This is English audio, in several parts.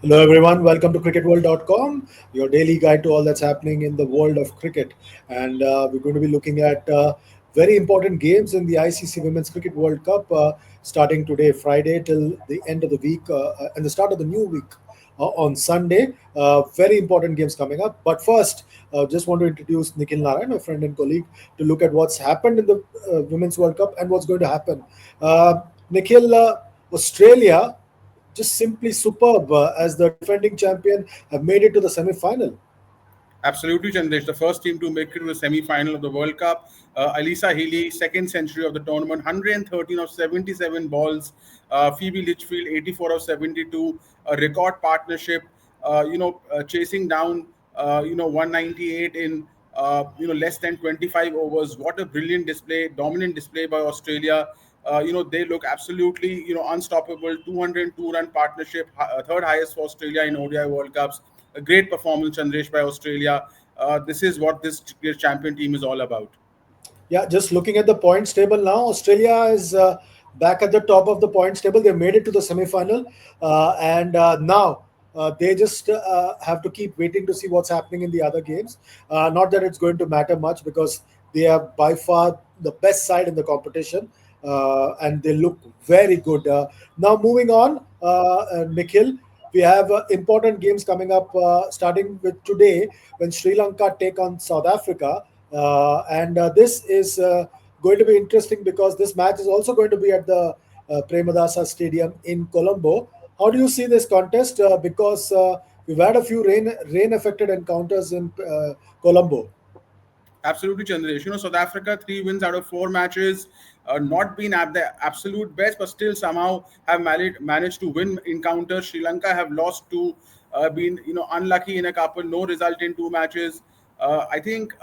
Hello, everyone. Welcome to cricketworld.com, your daily guide to all that's happening in the world of cricket. And we're going to be looking at very important games in the ICC Women's Cricket World Cup starting today, Friday, till the end of the week and the start of the new week on Sunday. Very important games coming up. But first, just want to introduce Nikhil Narayan, my friend and colleague, to look at what's happened in the Women's World Cup and what's going to happen. Nikhil, Australia just simply superb as the defending champion have made it to the semi-final. Absolutely, Chandesh. The first team to make it to the semi-final of the World Cup. Alisa Healy, second century of the tournament, 113 of 77 balls. Phoebe Litchfield, 84 of 72. A record partnership. Chasing down, 198 in, less than 25 overs. What a brilliant display, dominant display by Australia. They look absolutely, unstoppable. 202 run partnership, third highest for Australia in ODI World Cups. A great performance, Chandresh, by Australia. This is what this champion team is all about. Yeah, just looking at the points table now, Australia is back at the top of the points table. They made it to the semi-final, and now they just have to keep waiting to see what's happening in the other games. Not that it's going to matter much because they are by far the best side in the competition, and they look very good. Now, moving on, Nikhil. We have important games coming up, starting with today when Sri Lanka take on South Africa. And this is going to be interesting because this match is also going to be at the Premadasa Stadium in Colombo. How do you see this contest? Because we've had a few rain affected encounters in Colombo. Absolutely, Chandresh. South Africa, 3 wins out of 4 matches, not been at the absolute best, but still somehow have managed to win encounters. Sri Lanka have lost two, been unlucky in a couple, no result in 2 matches. I think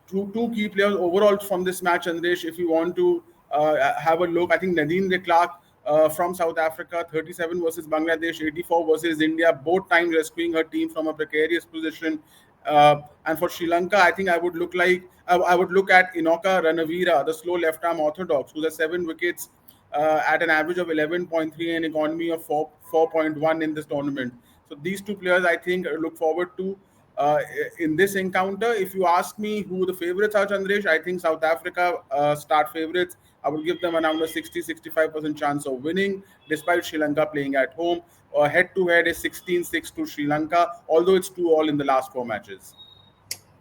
two key players overall from this match, Chandresh. If you want to have a look, I think Nadine de Klerk from South Africa, 37 versus Bangladesh, 84 versus India, both times rescuing her team from a precarious position. And for Sri Lanka, I think I would look at Inoka Ranavira, the slow left arm orthodox, who has 7 wickets at an average of 11.3 and economy of 4.1 in this tournament. So these two players, I think, look forward to in this encounter. If you ask me who the favorites are, Chandresh, I think South Africa start favorites. I would give them around a 60-65% chance of winning, despite Sri Lanka playing at home. Head-to-head is 16-6 to Sri Lanka, although it's 2-all in the last 4 matches.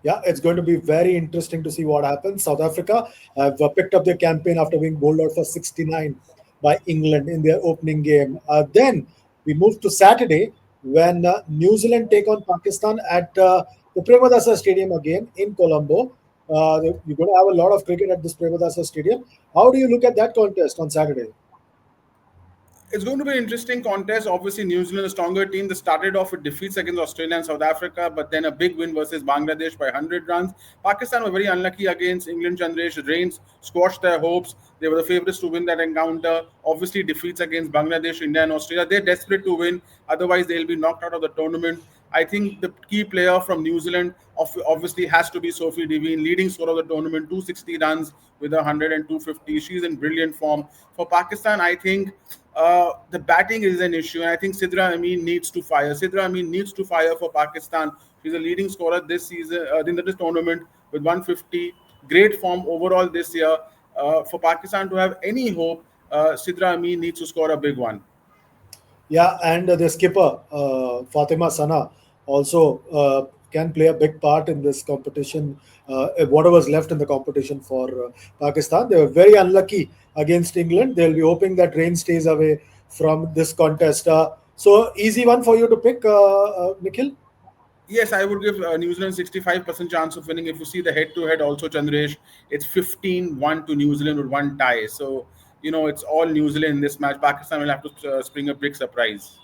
Yeah, it's going to be very interesting to see what happens. South Africa have picked up their campaign after being bowled out for 69 by England in their opening game. Then we move to Saturday when New Zealand take on Pakistan at the Premadasa Stadium again in Colombo. You're going to have a lot of cricket at this Premadasa Stadium. How do you look at that contest on Saturday? It's going to be an interesting contest. Obviously, New Zealand, a stronger team. They started off with defeats against Australia and South Africa, but then a big win versus Bangladesh by 100 runs. Pakistan were very unlucky against England. Chandresh, rains squashed their hopes. They were the favourites to win that encounter. Obviously, defeats against Bangladesh, India, and Australia. They're desperate to win. Otherwise, they'll be knocked out of the tournament. I think the key player from New Zealand obviously has to be Sophie Devine, leading scorer of the tournament, 260 runs with 100 and 250. She's in brilliant form. For Pakistan, I think the batting is an issue, and I think Sidra Amin needs to fire. Sidra Amin needs to fire for Pakistan. She's a leading scorer this season in this tournament with 150. Great form overall this year. For Pakistan to have any hope, Sidra Amin needs to score a big one. Yeah, and the skipper, Fatima Sana, also can play a big part in this competition. Whatever's left in the competition for Pakistan, they were very unlucky against England. They'll be hoping that rain stays away from this contest. So easy one for you to pick, Nikhil. Yes, I would give New Zealand 65% chance of winning. If you see the head-to-head also, Chandresh, it's 15-1 to New Zealand with one tie. So, it's all New Zealand in this match. Pakistan will have to spring a big surprise.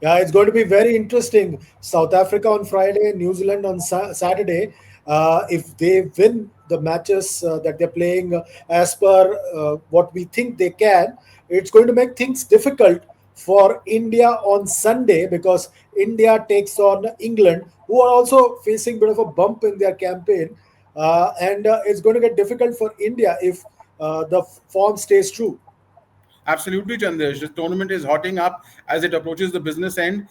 Yeah, it's going to be very interesting. South Africa on Friday, New Zealand on Saturday. If they win the matches that they're playing as per what we think they can, it's going to make things difficult for India on Sunday because India takes on England, who are also facing a bit of a bump in their campaign. And it's going to get difficult for India if the form stays true. Absolutely, Chandesh. This tournament is hotting up as it approaches the business end.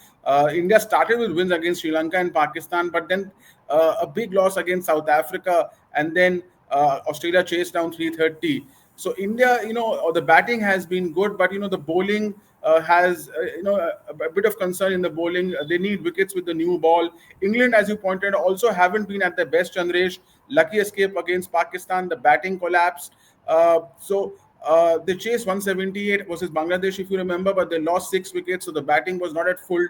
India started with wins against Sri Lanka and Pakistan, but then a big loss against South Africa, and then Australia chased down 330. So India, the batting has been good, but the bowling has a bit of concern in the bowling. They need wickets with the new ball. England, as you pointed, also haven't been at their best. Chandresh, lucky escape against Pakistan. The batting collapsed. They chased 178 versus Bangladesh, if you remember, but they lost 6 wickets. So the batting was not at full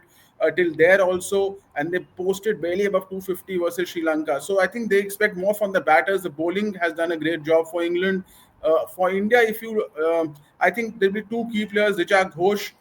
till there also, and they posted barely above 250 versus Sri Lanka. So I think they expect more from the batters. The bowling has done a great job for England. For India, if you, I think there'll be two key players: Richard Ghosh,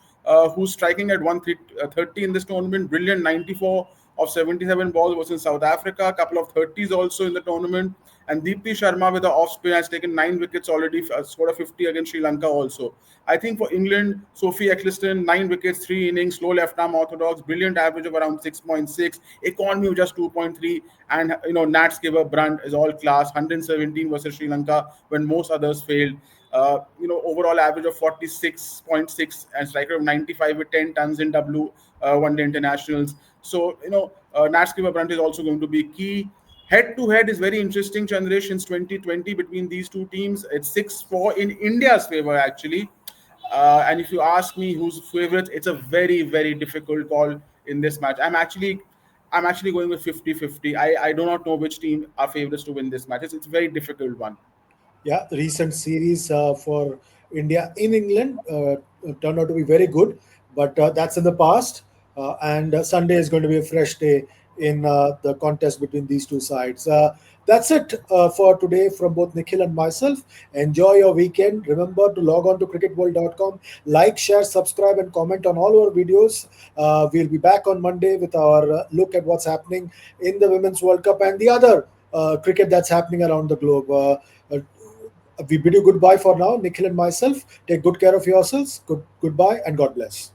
who's striking at 130 in this tournament, brilliant 94 of 77 balls versus South Africa, a couple of 30s also in the tournament. And Deepti Sharma with the off spin has taken 9 wickets already, scored a 50 against Sri Lanka also. I think for England, Sophie Eccleston, 9 wickets, 3 innings, slow left arm orthodox, brilliant average of around 6.6, economy of just 2.3, and Nat Skipper Brunt is all class, 117 versus Sri Lanka when most others failed. Overall average of 46.6 and striker of 95 with 10 tons in one day internationals. So, Nat Skipper Brunt is also going to be key. Head to head is very interesting, Chandresh, since 2020 between these two teams. It's 6-4 in India's favor, actually. And if you ask me who's favorite, it's a very, very difficult call in this match. I'm actually going with 50-50. I do not know which team are favorites to win this match. It's a very difficult one. Yeah, the recent series for India in England turned out to be very good, but that's in the past. And Sunday is going to be a fresh day in the contest between these two sides. That's it for today from both Nikhil and myself. Enjoy your weekend. Remember to log on to cricketworld.com, like, share, subscribe, and comment on all our videos. We'll be back on Monday with our look at what's happening in the Women's World Cup and the other cricket that's happening around the globe. We bid you goodbye for now, Nikhil and myself. Take good care of yourselves. Goodbye and God bless.